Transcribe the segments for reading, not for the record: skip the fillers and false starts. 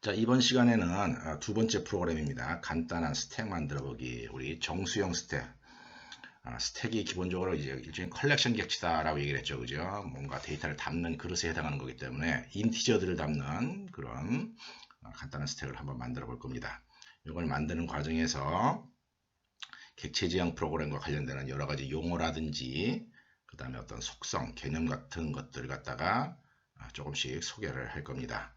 자, 이번 시간에는 두 번째 프로그램입니다. 간단한 스택 만들어 보기. 우리 정수형 스택. 스택이 기본적으로 이제 일종의 컬렉션 객치다라고 얘기를 했죠. 그죠? 뭔가 데이터를 담는 그릇에 해당하는 거기 때문에 인티저들을 담는 그런 간단한 스택을 한번 만들어 볼 겁니다. 이걸 만드는 과정에서 객체 지향 프로그램과 관련되는 여러 가지 용어라든지 그 다음에 어떤 속성, 개념 같은 것들을 갖다가 조금씩 소개를 할 겁니다.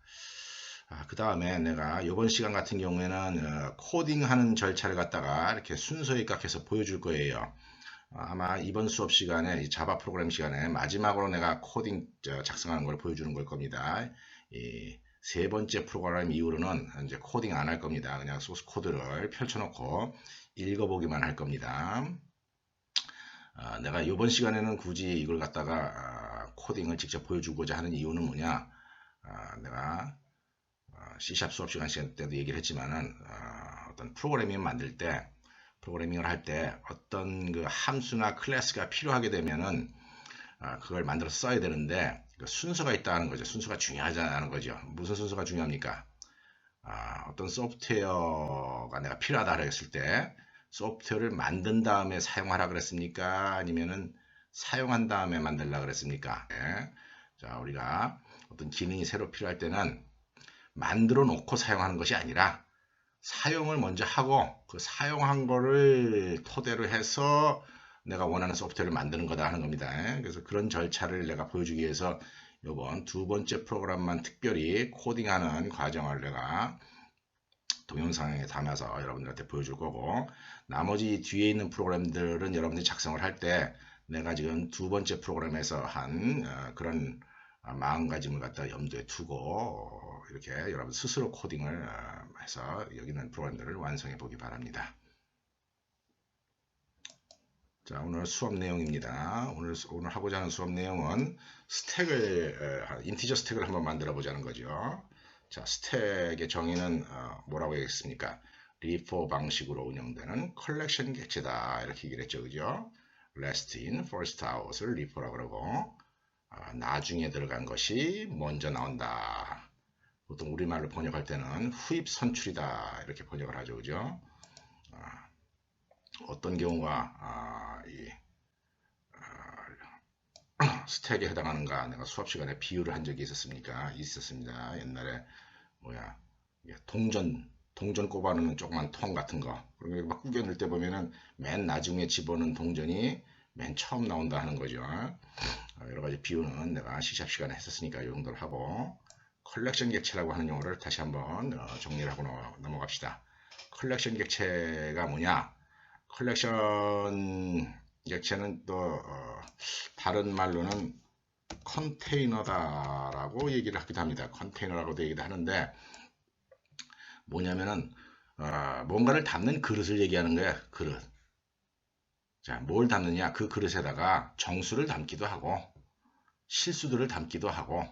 그 다음에 내가 이번 시간 같은 경우에는 코딩하는 절차를 갖다가 이렇게 순서에 입각해서 보여줄 거예요. 아마 이번 수업 시간에 자바 프로그램 시간에 마지막으로 내가 코딩 작성하는 걸 보여주는 걸 겁니다. 이 세 번째 프로그램 이후로는 이제 코딩 안 할 겁니다. 그냥 소스 코드를 펼쳐놓고 읽어보기만 할 겁니다. 내가 이번 시간에는 굳이 이걸 갖다가 코딩을 직접 보여주고자 하는 이유는 뭐냐? 내가 C샵 수업 시간 때도 얘기를 했지만은 어떤 프로그래밍을 만들 때 프로그래밍을 할 때 어떤 그 함수나 클래스가 필요하게 되면은 그걸 만들어서 써야 되는데 그 순서가 있다는 거죠. 순서가 중요하다는 거죠. 무슨 순서가 중요합니까? 어떤 소프트웨어가 내가 필요하다 그랬을 때 소프트웨어를 만든 다음에 사용하라 그랬습니까? 아니면은 사용한 다음에 만들라 그랬습니까? 네. 자, 우리가 어떤 기능이 새로 필요할 때는 만들어 놓고 사용하는 것이 아니라 사용을 먼저 하고 그 사용한 거를 토대로 해서 내가 원하는 소프트웨어를 만드는 거다 하는 겁니다. 그래서 그런 절차를 내가 보여주기 위해서 이번 두 번째 프로그램만 특별히 코딩하는 과정을 내가 동영상에 담아서 여러분들한테 보여줄 거고 나머지 뒤에 있는 프로그램들은 여러분들이 작성을 할 때 내가 지금 두 번째 프로그램에서 한 그런 마음가짐을 갖다 염두에 두고 이렇게 여러분 스스로 코딩을 해서 여기 있는 프로그램들을 완성해 보기 바랍니다. 자, 오늘 수업 내용입니다. 오늘 하고자 하는 수업 내용은 인티저 스택을 한번 만들어 보자는 거죠. 자, 스택의 정의는 뭐라고 했습니까? 리포 방식으로 운영되는 컬렉션 객체다 이렇게 얘기를 했죠. 그죠? last in, first out을 리포라고 그러고 나중에 들어간 것이 먼저 나온다. 보통 우리말로 번역할 때는 후입 선출이다 이렇게 번역을 하죠. 그죠? 어떤 경우가 스택에 해당하는가 내가 수업 시간에 비유를 한 적이 있었습니다. 옛날에 뭐야 동전 꼽아놓는 조그만 통 같은 거 그리고 막 구겨 넣을 때 보면은 맨 나중에 집어넣은 동전이 맨 처음 나온다 하는 거죠. 여러 가지 비유는 내가 C샵 시간에 했었으니까 이 정도를 하고 컬렉션 객체라고 하는 용어를 다시 한번 정리를 하고 넘어갑시다. 컬렉션 객체가 뭐냐? 컬렉션 객체는 또 다른 말로는 컨테이너다라고 얘기를 하기도 합니다. 컨테이너라고도 얘기도 하는데 뭐냐면은 뭔가를 담는 그릇을 얘기하는 거야. 그릇. 자, 뭘 담느냐? 그 그릇에다가 정수를 담기도 하고 실수들을 담기도 하고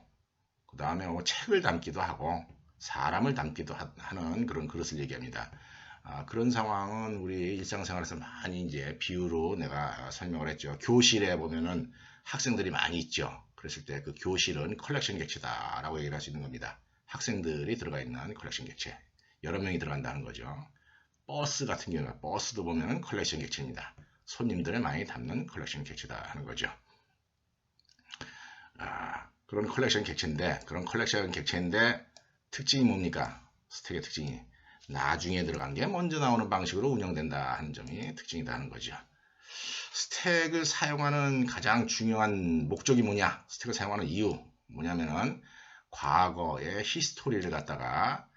그 다음에 뭐 책을 담기도 하고 사람을 담기도 하는 그런 그릇을 얘기합니다. 그런 상황은 우리 일상생활에서 많이 이제 비유로 내가 설명을 했죠. 교실에 보면은 학생들이 많이 있죠. 그랬을 때 그 교실은 컬렉션 객체다라고 얘기를 할 수 있는 겁니다. 학생들이 들어가 있는 컬렉션 객체. 여러 명이 들어간다는 거죠. 버스 같은 경우는 버스도 보면은 컬렉션 객체입니다. 손님들을 많이 담는 컬렉션 객체다 하는 거죠. 그런 컬렉션 객체인데 특징이 뭡니까? 스택의 특징이 나중에 들어간 게 먼저 나오는 방식으로 운영된다 하는 점이 특징이다 하는 거죠. 스택을 사용하는 가장 중요한 목적이 뭐냐? 스택을 사용하는 이유 뭐냐면은 과거의 히스토리를 갖다가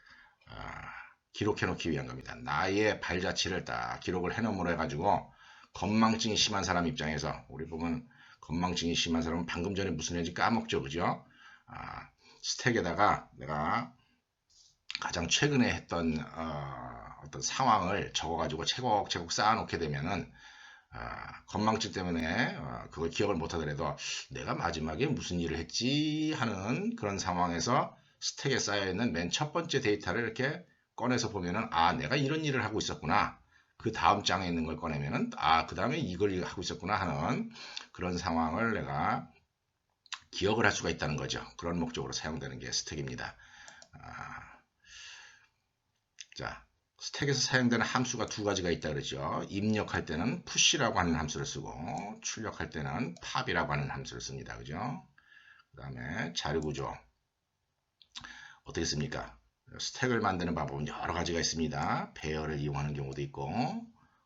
기록해 놓기 위한 겁니다. 나의 발자취를 딱 기록을 해놓음으로 해가지고 건망증이 심한 사람 입장에서 우리 보면 건망증이 심한 사람은 방금 전에 무슨 했는지 까먹죠. 그죠? 스택에다가 내가 가장 최근에 했던 어떤 상황을 적어가지고 채곡채곡 쌓아놓게 되면은 건망증 때문에 그걸 기억을 못하더라도 내가 마지막에 무슨 일을 했지 하는 그런 상황에서 스택에 쌓여있는 맨 첫 번째 데이터를 이렇게 꺼내서 보면은 내가 이런 일을 하고 있었구나. 그 다음 장에 있는 걸 꺼내면은 그 다음에 이걸 하고 있었구나 하는 그런 상황을 내가 기억을 할 수가 있다는 거죠. 그런 목적으로 사용되는 게 스택입니다. 자, 스택에서 사용되는 함수가 두 가지가 있다 그랬죠. 입력할 때는 push라고 하는 함수를 쓰고 출력할 때는 pop이라고 하는 함수를 씁니다. 그죠? 그 다음에 자료 구조 어떻게 씁니까? 스택을 만드는 방법은 여러 가지가 있습니다. 배열을 이용하는 경우도 있고,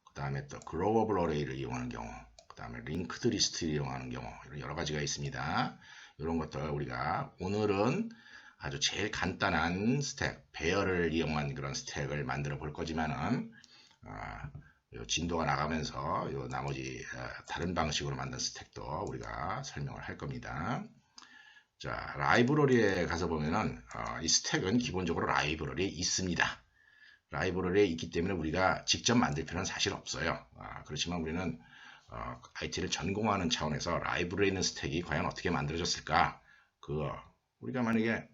그 다음에 또 글로벌 어레이를 이용하는 경우, 그 다음에 링크드 리스트를 이용하는 경우, 이런 여러 가지가 있습니다. 이런 것들 우리가 오늘은 아주 제일 간단한 스택, 배열을 이용한 그런 스택을 만들어 볼 거지만은, 요 진도가 나가면서 요 나머지 다른 방식으로 만든 스택도 우리가 설명을 할 겁니다. 자, 라이브러리에 가서 보면은 이 스택은 기본적으로 라이브러리에 있습니다. 라이브러리에 있기 때문에 우리가 직접 만들 필요는 사실 없어요. 그렇지만 우리는 IT를 전공하는 차원에서 라이브러리에 있는 스택이 과연 어떻게 만들어졌을까? 우리가 만약에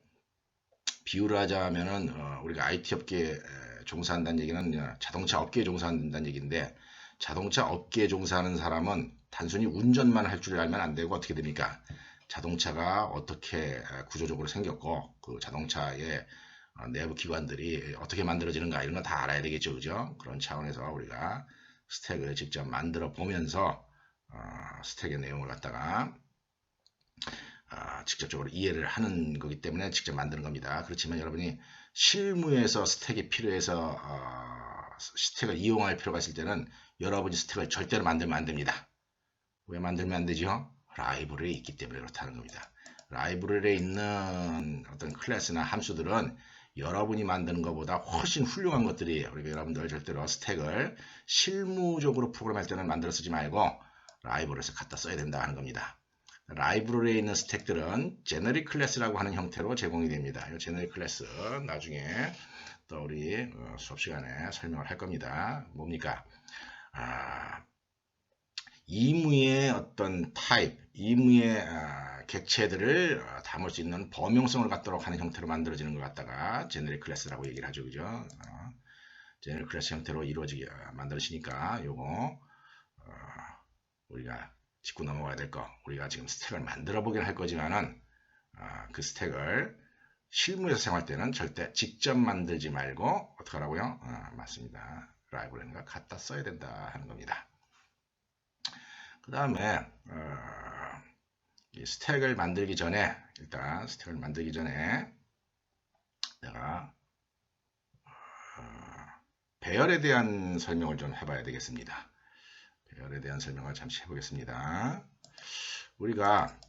비유를 하자면은 우리가 IT 업계에 종사한다는 얘기는 자동차 업계에 종사한다는 얘기인데 자동차 업계에 종사하는 사람은 단순히 운전만 할 줄 알면 안 되고 어떻게 됩니까? 자동차가 어떻게 구조적으로 생겼고 그 자동차의 내부 기관들이 어떻게 만들어지는가 이런 거 다 알아야 되겠죠, 그죠? 그런 차원에서 우리가 스택을 직접 만들어 보면서 스택의 내용을 갖다가 직접적으로 이해를 하는 거기 때문에 직접 만드는 겁니다. 그렇지만 여러분이 실무에서 스택이 필요해서 스택을 이용할 필요가 있을 때는 여러분이 스택을 절대로 만들면 안 됩니다. 왜 만들면 안 되죠? 라이브러리에 있기 때문에 그렇다는 겁니다. 라이브러리에 있는 어떤 클래스나 함수들은 여러분이 만드는 것보다 훨씬 훌륭한 것들이에요. 그러니까 여러분들 절대로 스택을 실무적으로 프로그램할 때는 만들어 쓰지 말고 라이브러리에서 갖다 써야 된다 하는 겁니다. 라이브러리에 있는 스택들은 제너릭 클래스라고 하는 형태로 제공이 됩니다. 이 제너릭 클래스 나중에 또 우리 수업 시간에 설명을 할 겁니다. 뭡니까? 이무의 어떤 타입, 이무의 객체들을 담을 수 있는 범용성을 갖도록 하는 형태로 만들어지는 것 갖다가 제너릭 클래스라고 얘기를 하죠, 그죠? 제너릭 클래스 형태로 이루어지게 만들어지니까 요거 우리가 짚고 넘어가야 될 거. 우리가 지금 스택을 만들어 보긴 할 거지만은 그 스택을 실무에서 사용할 때는 절대 직접 만들지 말고 어떻게 하라고요? 맞습니다. 라이브러리인가 갖다 써야 된다 하는 겁니다. 그 다음에 이 스택을 만들기 전에 일단 스택을 만들기 전에 내가 배열에 대한 설명을 좀 해봐야 되겠습니다. 배열에 대한 설명을 잠시 해보겠습니다. 우리가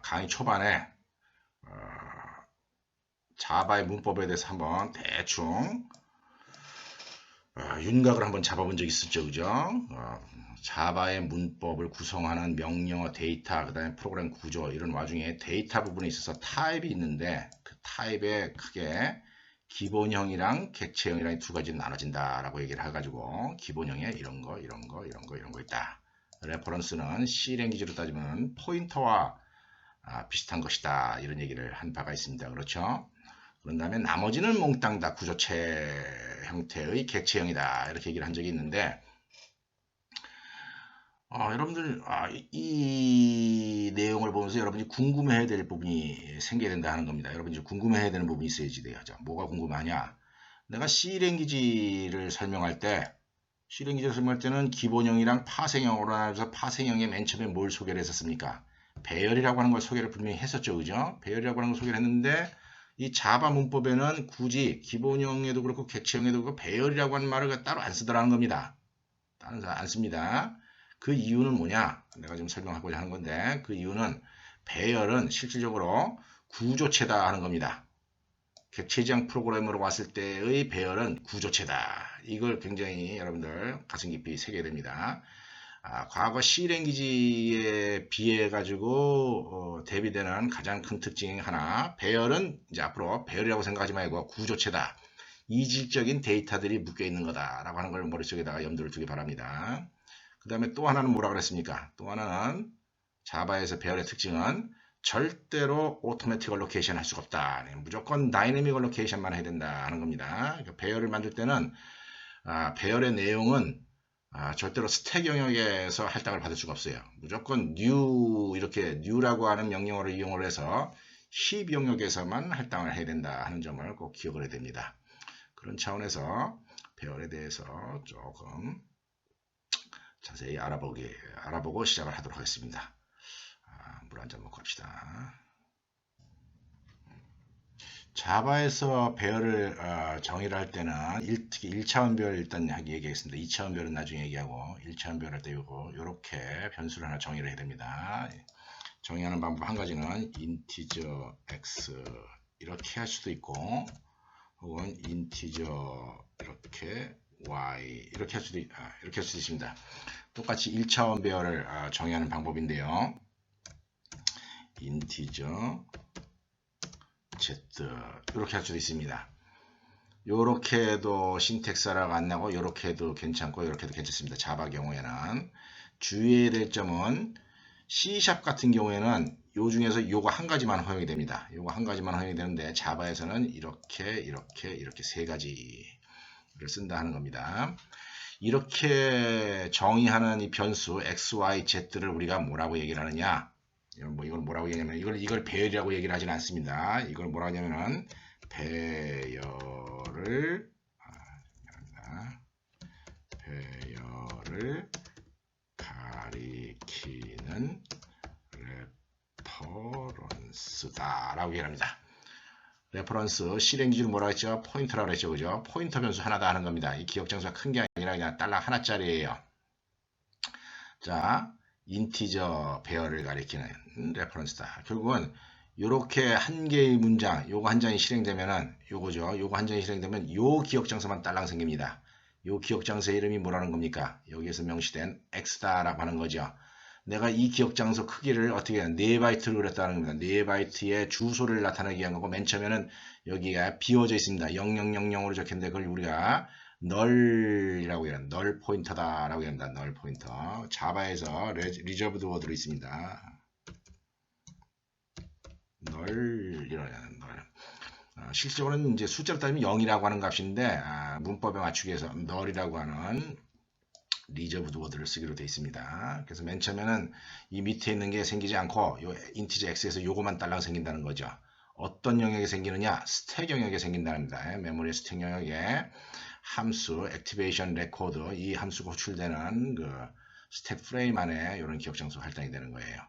강의 초반에 자바의 문법에 대해서 한번 대충 윤곽을 한번 잡아본 적이 있었죠, 그죠? 자바의 문법을 구성하는 명령어, 데이터, 그 다음에 프로그램 구조 이런 와중에 데이터 부분에 있어서 타입이 있는데 그 타입에 크게 기본형이랑 객체형이랑 두 가지로 나눠진다라고 얘기를 해가지고 기본형에 이런 거 있다. 레퍼런스는 C 랭귀지로 따지면 포인터와 비슷한 것이다. 이런 얘기를 한 바가 있습니다. 그렇죠? 그런 다음에 나머지는 몽땅 다 구조체 형태의 객체형이다. 이렇게 얘기를 한 적이 있는데 여러분들 이 내용을 보면서 여러분이 궁금해야 될 부분이 생겨야 된다 하는 겁니다. 여러분이 궁금해야 되는 부분이 있어야지 돼요. 뭐가 궁금하냐? 내가 C 랭귀지를 설명할 때는 기본형이랑 파생형으로 나눠서 파생형의 맨 처음에 뭘 소개를 했었습니까? 배열이라고 하는 걸 소개를 분명히 했었죠. 그죠? 배열이라고 하는 걸 소개를 했는데 이 자바 문법에는 굳이 기본형에도 그렇고 객체형에도 그렇고 배열이라고 하는 말을 따로 안 쓰더라는 겁니다. 따로 안 씁니다. 그 이유는 뭐냐? 내가 지금 설명하고자 하는 건데 그 이유는 배열은 실질적으로 구조체다 하는 겁니다. 객체지향 프로그램으로 왔을 때의 배열은 구조체다. 이걸 굉장히 여러분들 가슴 깊이 새겨야 됩니다. 과거 C 랭귀지에 비해 가지고 대비되는 가장 큰 특징 하나, 배열은 이제 앞으로 배열이라고 생각하지 말고 구조체다. 이질적인 데이터들이 묶여 있는 거다라고 하는 걸 머릿속에다가 염두를 두기 바랍니다. 그 다음에 또 하나는 뭐라 그랬습니까? 또 하나는 자바에서 배열의 특징은 절대로 오토매틱 얼로케이션 할 수가 없다. 무조건 다이내믹 얼로케이션만 해야 된다 하는 겁니다. 그러니까 배열을 만들 때는 배열의 내용은 절대로 스택 영역에서 할당을 받을 수가 없어요. 무조건 new 이렇게 new라고 하는 명령어를 이용을 해서 힙 영역에서만 할당을 해야 된다 하는 점을 꼭 기억을 해야 됩니다. 그런 차원에서 배열에 대해서 조금 자세히 알아보고 시작을 하도록 하겠습니다. 물 한 잔 먹고 합시다. 자바에서 배열을 정의를 할 때는 특히 1차원 배열 일단 얘기하겠습니다. 2차원 배열은 나중에 얘기하고 1차원 배열 할 때 요렇게 변수를 하나 정의를 해야 됩니다. 정의하는 방법 한 가지는 인티저 x 이렇게 할 수도 있고 혹은 인티저 이렇게 y 이렇게 할 수도 있습니다. 똑같이 1차원 배열을 정의하는 방법인데요. 인티저 z 이렇게 할 수도 있습니다. 요렇게 해도 신텍스라고 안 나고 요렇게 해도 괜찮고 요렇게 해도 괜찮습니다. 자바 경우에는 주의해야 될 점은 C# 같은 경우에는 요 중에서 요거 한 가지만 허용이 됩니다. 요거 한 가지만 허용이 되는데 자바에서는 이렇게 세 가지를 쓴다 하는 겁니다. 이렇게 정의하는 이 변수 x, y, z를 우리가 뭐라고 얘기를 하느냐? 이걸 뭐라고 얘기하냐면 이걸 배열이라고 얘기를 하진 않습니다. 이걸 뭐라고 하냐면은 배열을 가리키는 레퍼런스다 라고 얘기를 합니다. 레퍼런스 실행 기준 뭐라고 했죠? 포인터라고 했죠. 그죠? 포인터 변수 하나다 하는 겁니다. 이 기억 장수가 큰 게 아니라 그냥 달러 하나짜리예요. 자, 인티저 배열을 가리키는 레퍼런스다. 결국은 요렇게 한 개의 문장, 요거 한 장이 실행되면은 요거죠. 요거 한 장이 실행되면 요 기억 장소만 딸랑 생깁니다. 요 기억 장소의 이름이 뭐라는 겁니까? 여기에서 명시된 x다라고 하는 거죠. 내가 이 기억 장소 크기를 어떻게 해야 4바이트를 그렸다는 겁니다. 4바이트의 주소를 나타내기 위한 거고 맨 처음에는 여기가 비워져 있습니다. 0000으로 적혔는데 그걸 우리가 널이라고 해요. 널 포인터다라고 합니다. 널 포인터. 자바에서 리저브드 워드로 있습니다. 널이라는 널. 실질적으로는 이제 숫자로 따지면 0이라고 하는 값인데 문법에 맞추기 위해서 널이라고 하는 리저브드 워드를 쓰기로 되어 있습니다. 그래서 맨 처음에는 이 밑에 있는 게 생기지 않고 요 인티저 x에서 요거만 딸랑 생긴다는 거죠. 어떤 영역에 생기느냐? 스택 영역에 생긴다는 겁니다. 메모리 스택 영역에 함수 액티베이션 레코드 이 함수가 호출되는 그 스택 프레임 안에 이런 기억 장소 할당이 되는 거예요.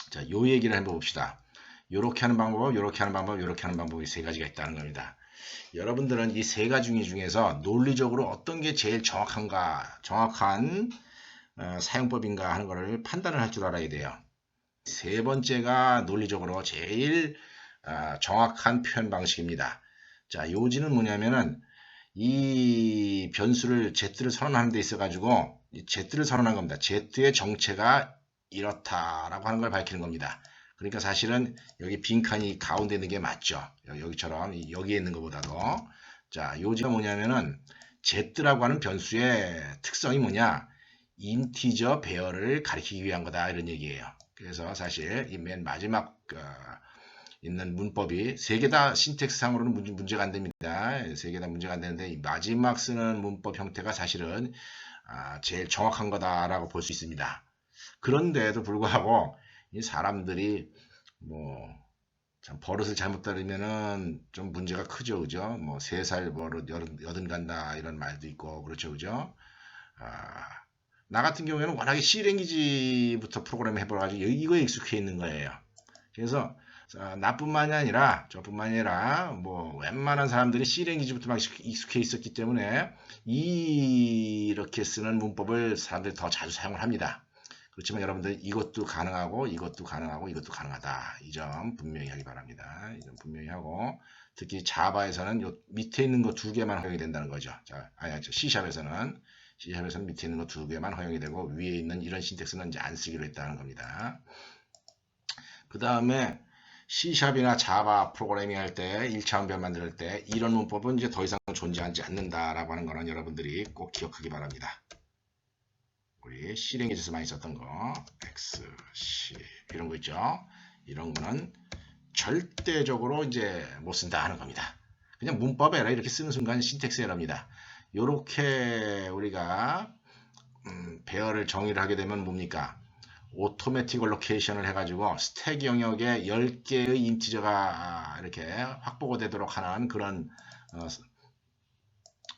자, 요 얘기를 한번 봅시다. 요렇게 하는 방법, 요렇게 하는 방법, 요렇게 하는 방법이 세 가지가 있다는 겁니다. 여러분들은 이 세 가지 중에서 논리적으로 어떤 게 제일 정확한 사용법인가 하는 것을 판단을 할 줄 알아야 돼요. 세 번째가 논리적으로 제일 정확한 표현 방식입니다. 자, 요지는 뭐냐면은 이 변수를 z를 선언하는 데 있어 가지고 z를 선언한 겁니다. z의 정체가 이렇다라고 하는 걸 밝히는 겁니다. 그러니까 사실은 여기 빈칸이 가운데 있는 게 맞죠. 여기처럼 여기에 있는 것보다도. 자, 요지가 뭐냐면은 z라고 하는 변수의 특성이 뭐냐? 인티저 배열을 가리키기 위한 거다 이런 얘기예요. 그래서 사실 이 맨 마지막 있는 문법이 세 개 다 신텍스상으로는 문제가 안 됩니다. 세 개 다 문제가 안 되는데 이 마지막 쓰는 문법 형태가 사실은 제일 정확한 거다라고 볼 수 있습니다. 그런데도 불구하고 이 사람들이 뭐 참 버릇을 잘못 따르면은 좀 문제가 크죠, 그죠? 뭐 3살 버릇 여든 간다 이런 말도 있고 그렇죠, 그죠? 나 같은 경우에는 워낙에 C랭귀지부터 프로그램 해봐가지고 이거에 익숙해 있는 거예요. 그래서 나뿐만이 아니라 저뿐만이 아니라 뭐 웬만한 사람들이 C랭귀지부터 막 익숙해 있었기 때문에 이렇게 쓰는 문법을 사람들이 더 자주 사용을 합니다. 그렇지만 여러분들 이것도 가능하고 이것도 가능하고 이것도 가능하다. 이 점 분명히 하기 바랍니다. 이 점 분명히 하고 특히 자바에서는 요 밑에 있는 거 2개만 허용이 된다는 거죠. 자, C샵에서는 밑에 있는 거 2개만 허용이 되고 위에 있는 이런 신텍스는 이제 안 쓰기로 했다는 겁니다. 그 다음에 C샵이나 자바 프로그래밍 할 때 1차원 별 만들 때 이런 문법은 이제 더 이상 존재하지 않는다라고 하는 거는 여러분들이 꼭 기억하기 바랍니다. 우리 C랭귀지에서 많이 썼던 거 X, C 이런 거 있죠. 이런 거는 절대적으로 이제 못 쓴다 하는 겁니다. 그냥 문법 에러 이렇게 쓰는 순간 신텍스 에러입니다. 이렇게 우리가 배열을 정의를 하게 되면 뭡니까? 오토매틱 로케이션을 해가지고 스택 영역에 10개의 인티저가 이렇게 확보가 되도록 하는 그런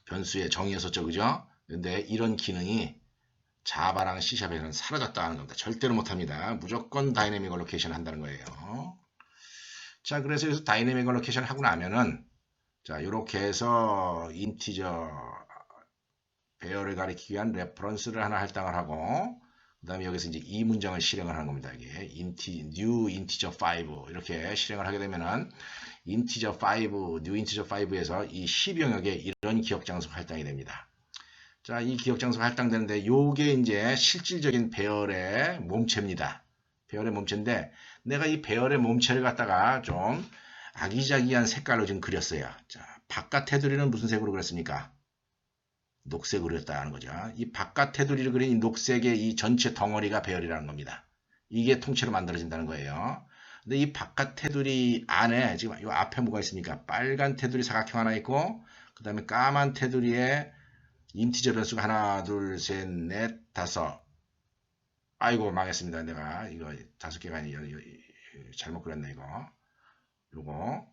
변수의 정의였었죠, 그죠? 근데 이런 기능이 자바랑 C샵에는 사라졌다 하는 겁니다. 절대로 못합니다. 무조건 다이내믹 얼로케이션 한다는 거예요. 자, 그래서 여기서 다이내믹 얼로케이션 하고 나면은 자, 이렇게 해서 인티저 배열을 가리키기 위한 레퍼런스를 하나 할당을 하고 그 다음에 여기서 이제 이 문장을 실행을 하는 겁니다. 이게 new integer 5 이렇게 실행을 하게 되면은 integer 5, new integer 5에서 이 C 병역에 이런 기억 장소가 할당이 됩니다. 자, 이 기억 장소가 할당되는데 요게 이제 실질적인 배열의 몸체입니다. 배열의 몸체인데 내가 이 배열의 몸체를 갖다가 좀 아기자기한 색깔로 지금 그렸어요. 자, 바깥 테두리는 무슨 색으로 그렸습니까? 녹색으로 그렸다는 거죠. 이 바깥 테두리를 그린 이 녹색의 이 전체 덩어리가 배열이라는 겁니다. 이게 통째로 만들어진다는 거예요. 근데 이 바깥 테두리 안에 지금 이 앞에 뭐가 있습니까? 빨간 테두리 사각형 하나 있고 그 다음에 까만 테두리에 인티저 변수가 하나, 둘, 셋, 넷, 다섯. 아이고 망했습니다. 내가 이거 5개가 아니라 잘못 그렸네 이거. 요거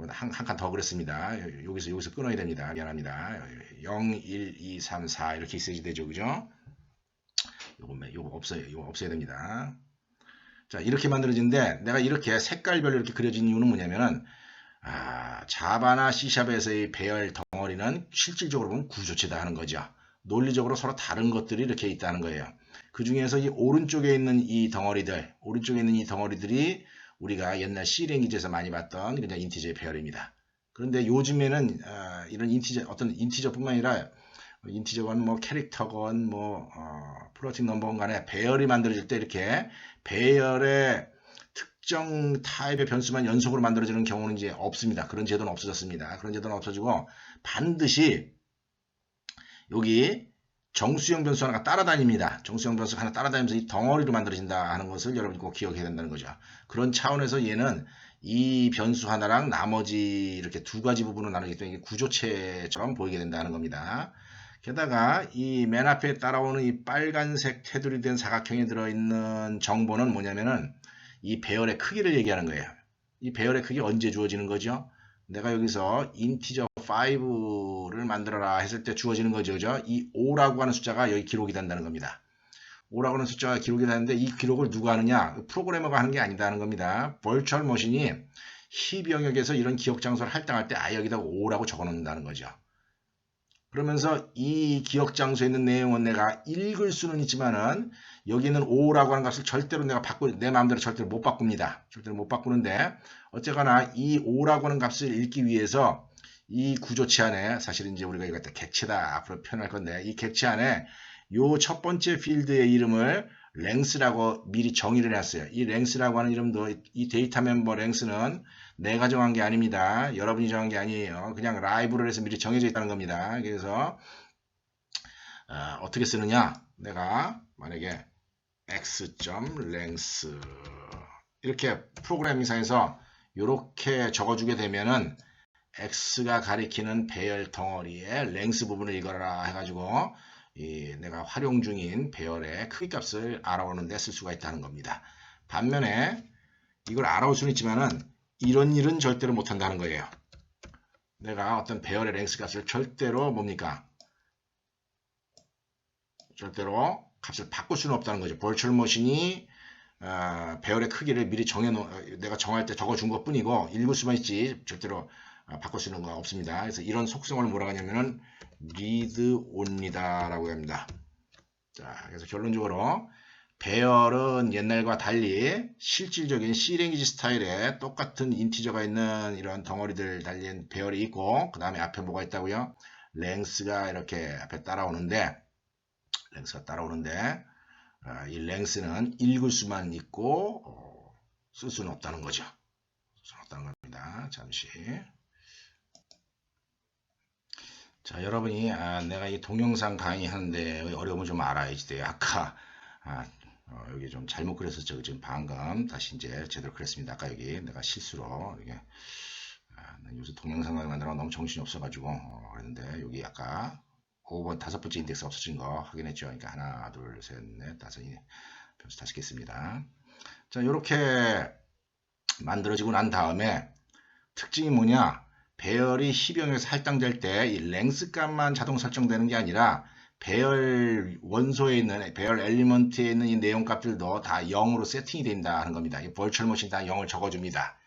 한 칸 더 그렸습니다. 여기서 끊어야 됩니다. 미안합니다. 0, 1, 2, 3, 4 이렇게 있어야지 되죠. 그죠? 요거 없어야 됩니다. 자, 이렇게 만들어지는데 내가 이렇게 색깔별로 이렇게 그려진 이유는 뭐냐면은 자바나 C샵에서의 배열 덩어리는 실질적으로 보면 구조체다 하는 거죠. 논리적으로 서로 다른 것들이 이렇게 있다는 거예요. 그 중에서 이 오른쪽에 있는 이 덩어리들이 우리가 옛날 C 랭귀지에서 많이 봤던 그냥 인티저의 배열입니다. 그런데 요즘에는 이런 어떤 인티저뿐만 아니라 인티저건 뭐 캐릭터건 뭐 플로팅 넘버건 간에 배열이 만들어질 때 이렇게 배열의 특정 타입의 변수만 연속으로 만들어지는 경우는 이제 없습니다. 그런 제도는 없어졌습니다. 그런 제도는 없어지고 반드시 여기 정수형 변수 하나가 따라다닙니다. 정수형 변수가 하나 따라다니면서 이 덩어리로 만들어진다 하는 것을 여러분이 꼭 기억해야 된다는 거죠. 그런 차원에서 얘는 이 변수 하나랑 나머지 이렇게 두 가지 부분으로 나누기 때문에 이게 구조체처럼 보이게 된다는 겁니다. 게다가 이 맨 앞에 따라오는 이 빨간색 테두리 된 사각형에 들어있는 정보는 뭐냐면은 이 배열의 크기를 얘기하는 거예요. 이 배열의 크기 언제 주어지는 거죠? 내가 여기서 인티저 5를 만들어라 했을 때 주어지는 거죠. 그죠? 이 5라고 하는 숫자가 여기 기록이 된다는 겁니다. 5라고 하는 숫자가 기록이 되는데 이 기록을 누가 하느냐? 프로그래머가 하는 게 아니다는 겁니다. 버추얼 머신이 C 영역에서 이런 기억 장소를 할당할 때 여기다가 5라고 적어 놓는다는 거죠. 그러면서 이 기억 장소에 있는 내용은 내가 읽을 수는 있지만은 여기는 5라고 하는 값을 절대로 내 마음대로 절대로 못 바꿉니다. 절대로 못 바꾸는데 어쨌거나 이 5라고 하는 값을 읽기 위해서 이 구조체 안에 사실 이제 우리가 이거 객체다 앞으로 표현할 건데 이 객체 안에 요 첫 번째 필드의 이름을 랭스라고 미리 정의를 해놨어요. 이 랭스라고 하는 이름도 이 데이터 멤버 랭스는 내가 정한 게 아닙니다. 여러분이 정한 게 아니에요. 그냥 라이브러리에서 미리 정해져 있다는 겁니다. 그래서 어떻게 쓰느냐? 내가 만약에 x.length 이렇게 프로그래밍상에서 이렇게 적어주게 되면은 x가 가리키는 배열 덩어리의 length 부분을 읽어라 해가지고 내가 활용 중인 배열의 크기 값을 알아오는데 쓸 수가 있다는 겁니다. 반면에 이걸 알아올 수는 있지만은 이런 일은 절대로 못한다는 거예요. 내가 어떤 배열의 랭스 값을 절대로 뭡니까? 절대로 값을 바꿀 수는 없다는 거죠. 버추얼 머신이 배열의 크기를 미리 내가 정할 때 적어준 것 뿐이고 읽을 수만 있지 절대로 바꿀 수 있는 거 없습니다. 그래서 이런 속성을 뭐라고 하냐면은 read only다라고 합니다. 자, 그래서 결론적으로 배열은 옛날과 달리 실질적인 C 랭귀지 스타일의 똑같은 인티저가 있는 이런 덩어리들 달린 배열이 있고 그 다음에 앞에 뭐가 있다고요? 랭스가 이렇게 앞에 따라오는데 이 랭스는 읽을 수만 있고 쓸 수는 없다는 거죠. 쓸 수는 없다는 겁니다. 잠시. 자, 여러분이 내가 이 동영상 강의하는데 어려움을 좀 알아야지 돼요. 아까 여기 좀 잘못 그렸었죠. 지금 방금 다시 이제 제대로 그렸습니다. 아까 여기 내가 실수로 이게 요새 동영상 강의 만들어 너무 정신이 없어가지고 그랬는데 여기 아까 5번 5번째 인덱스 없어진 거 확인했죠. 그러니까 하나, 둘, 셋, 넷, 다섯 변수 5개 있습니다. 자, 이렇게 만들어지고 난 다음에 특징이 뭐냐? 배열이 10영역에서 할당될 때 이 랭스 값만 자동 설정되는 게 아니라 배열 원소에 있는 배열 엘리먼트에 있는 이 내용 값들도 다 0으로 세팅이 된다는 겁니다. 이 버추얼 머신 다 0을 적어줍니다.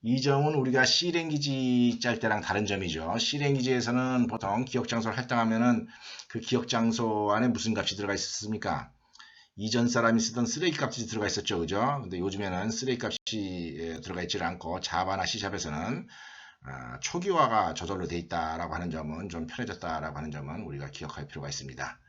이 점은 우리가 C랭귀지 짤 때랑 다른 점이죠. C랭귀지에서는 보통 기억 장소를 할당하면은 그 기억 장소 안에 무슨 값이 들어가 있었습니까? 이전 사람이 쓰던 쓰레기 값이 들어가 있었죠. 그죠? 근데 요즘에는 쓰레기 값이 들어가 있지 않고 자바나 C샵에서는 초기화가 저절로 돼 있다라고 하는 점은 좀 편해졌다라고 하는 점은 우리가 기억할 필요가 있습니다.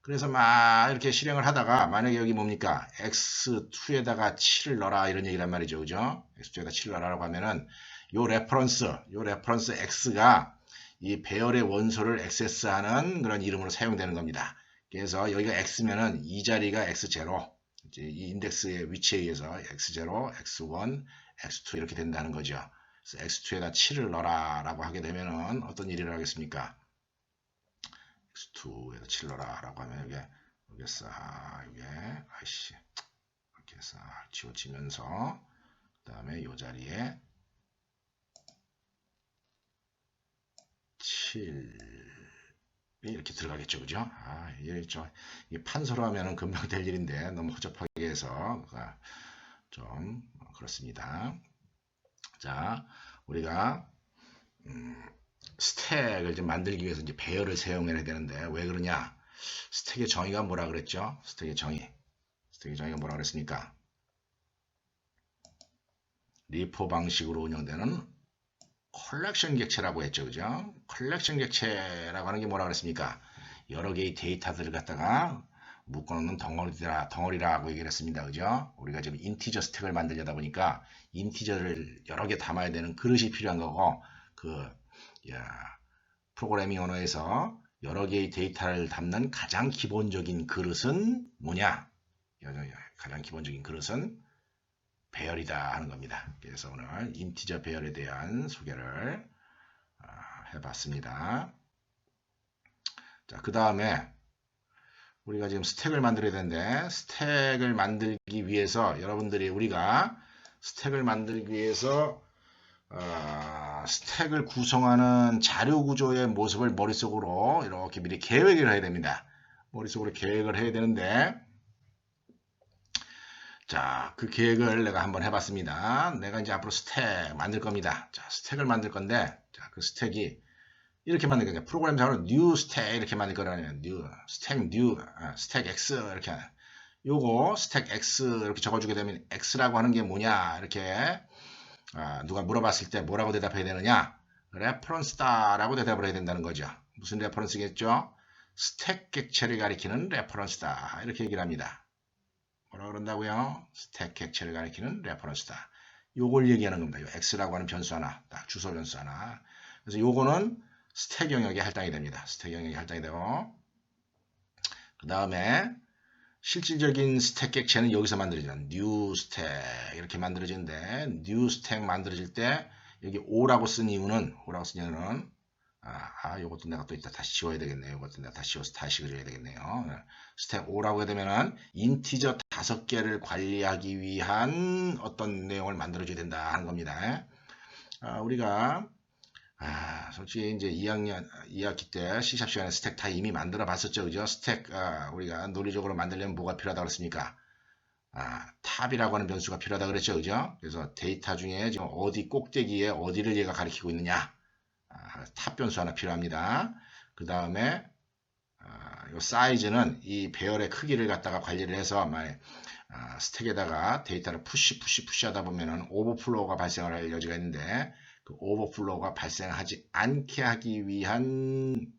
그래서 막 이렇게 실행을 하다가 만약에 여기 뭡니까? x2에다가 7을 넣어라 이런 얘기란 말이죠. 그죠? x2에다 7을 넣어라라고 하면은 요 레퍼런스 x가 이 배열의 원소를 액세스하는 그런 이름으로 사용되는 겁니다. 그래서 여기가 x면은 이 자리가 x0, 이제 이 인덱스의 위치에 의해서 x0, x1, x2 이렇게 된다는 거죠. 그래서 x2에다 7을 넣어라 라고 하게 되면은 어떤 일을 하겠습니까? x2에다 7 넣어라 라고 하면 여기에 싹 여기에 아이씨 이렇게 싹 지워지면서 그 다음에 이 자리에 7이 이렇게 들어가겠죠. 그죠? 이게 판서로 하면은 금방 될 일인데 너무 허접하게 해서 좀 그렇습니다. 자, 우리가 스택을 좀 만들기 위해서 이제 배열을 사용해야 되는데 왜 그러냐? 스택의 정의가 뭐라 그랬죠? 스택의 정의가 뭐라 그랬습니까? 리포 방식으로 운영되는 컬렉션 객체라고 했죠. 그죠? 컬렉션 객체라고 하는 게 뭐라 그랬습니까? 여러 개의 데이터들을 갖다가 묶어놓는 덩어리라고 얘기를 했습니다. 그죠? 우리가 지금 인티저 스택을 만들려다 보니까 인티저를 여러 개 담아야 되는 그릇이 필요한 거고 프로그래밍 언어에서 여러 개의 데이터를 담는 가장 기본적인 그릇은 뭐냐? 가장 기본적인 그릇은 배열이다 하는 겁니다. 그래서 오늘 인티저 배열에 대한 소개를 해봤습니다. 자, 그 다음에 우리가 지금 스택을 만들어야 되는데 스택을 만들기 위해서 우리가 스택을 만들기 위해서 스택을 구성하는 자료 구조의 모습을 머릿속으로 이렇게 미리 계획을 해야 됩니다. 머릿속으로 계획을 해야 되는데 자, 그 계획을 내가 한번 해봤습니다. 내가 이제 앞으로 스택 만들 겁니다. 자, 스택을 만들 건데 자, 그 스택이 이렇게 만들 거냐. 프로그램상으로 new 스택 이렇게 만들 거라네요. 스택 x 이렇게 요거 스택 x 이렇게 적어주게 되면 x라고 하는 게 뭐냐 이렇게 누가 물어봤을 때 뭐라고 대답해야 되느냐? 레퍼런스다라고 대답을 해야 된다는 거죠. 무슨 레퍼런스겠죠? 스택 객체를 가리키는 레퍼런스다 이렇게 얘기를 합니다. 뭐라 그런다고요? 스택 객체를 가리키는 레퍼런스다. 요걸 얘기하는 겁니다. 요 x라고 하는 변수 하나, 딱 주소 변수 하나. 그래서 요거는 스택 영역에 할당이 됩니다. 스택 영역에 할당이 되고 그 다음에 실질적인 스택 객체는 여기서 만들어지죠. new 스택 이렇게 만들어지는데 new 스택 만들어질 때 여기 5라고 쓴 이유는 요것도 내가 또 이따 다시 지워야 되겠네요. 요것도 내가 다시 지워서 다시 그려야 되겠네요. 스택 5라고 하게 되면은 인티저 5개를 관리하기 위한 어떤 내용을 만들어줘야 된다 하는 겁니다. 우리가 솔직히 이제 2학기 때 C샵 시간에 스택 다 이미 만들어 봤었죠. 그죠? 스택, 우리가 논리적으로 만들려면 뭐가 필요하다고 그랬습니까? 탑이라고 하는 변수가 필요하다 그랬죠. 그죠? 그래서 데이터 중에 지금 어디 꼭대기에 어디를 얘가 가리키고 있느냐? 탑 변수 하나 필요합니다. 그 다음에, 요 사이즈는 이 배열의 크기를 갖다가 관리를 해서, 스택에다가 데이터를 푸시 하다 보면은 오버플로우가 발생을 할 여지가 있는데, 그 오버플로우가 발생하지 않게 하기 위한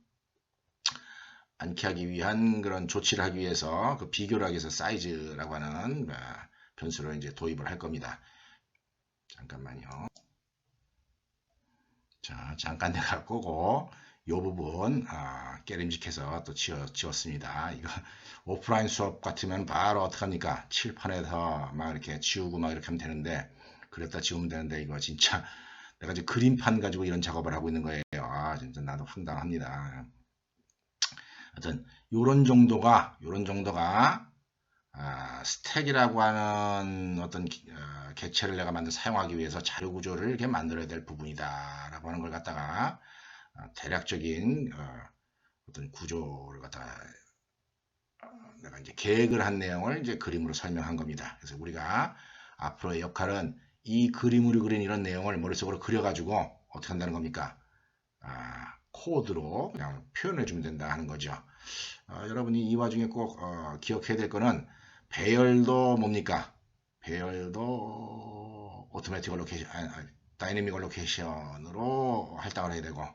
그런 조치를 하기 위해서 그 비교를 하기 위해서 사이즈라고 하는 변수를 이제 도입을 할 겁니다. 잠깐만요. 자, 잠깐 내가 끄고 이 부분 깨림직해서 또 지웠습니다. 이거 오프라인 수업 같으면 바로 어떡합니까? 칠판에서 막 이렇게 지우고 막 이렇게 하면 되는데 그랬다 지우면 되는데 이거 진짜 내가 이제 그림판 가지고 이런 작업을 하고 있는 거예요. 진짜 나도 황당합니다. 하여튼 요런 정도가 스택이라고 하는 어떤 객체를 내가 사용하기 위해서 자료 구조를 이렇게 만들어야 될 부분이다라고 하는 걸 갖다가 대략적인 어떤 구조를 갖다가 내가 이제 계획을 한 내용을 이제 그림으로 설명한 겁니다. 그래서 우리가 앞으로의 역할은 이 그림으로 그린 이런 내용을 머릿속으로 그려가지고 어떻게 한다는 겁니까? 코드로 그냥 표현해 주면 된다 하는 거죠. 여러분이 이 와중에 꼭 기억해야 될 거는 배열도 뭡니까? 배열도 오토매틱 로케이션, 다이내믹 로케이션으로 할당을 해야 되고,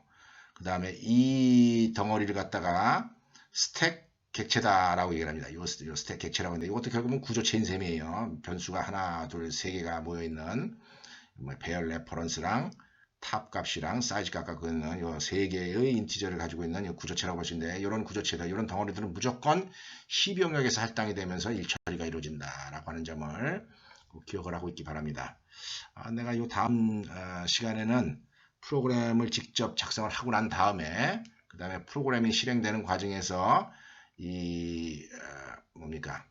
그 다음에 이 덩어리를 갖다가 스택 객체다라고 얘기를 합니다. 요 스택 객체라고 하는데 이것도 결국은 구조 체인 셈이에요. 변수가 하나, 둘, 세 개가 모여 있는 배열 레퍼런스랑 탑 값이랑 사이즈 값 갖고 있는 이 세 개의 인티저를 가지고 있는 이 구조체라고 보시는데 이런 구조체들, 이런 덩어리들은 무조건 12영역에서 할당이 되면서 일처리가 이루어진다라고 하는 점을 꼭 기억을 하고 있기 바랍니다. 내가 이 다음 시간에는 프로그램을 직접 작성을 하고 난 다음에 그 다음에 프로그램이 실행되는 과정에서 이 뭡니까?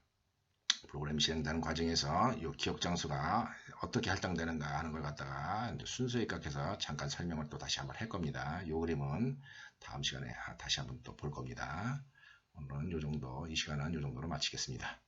프로그램이 실행되는 과정에서 이 기억 장소가 어떻게 할당되는가 하는 걸 갖다가 순서에 입각해서 잠깐 설명을 또 다시 한번 할 겁니다. 이 그림은 다음 시간에 다시 한번 또 볼 겁니다. 오늘은 이 정도, 이 시간은 이 정도로 마치겠습니다.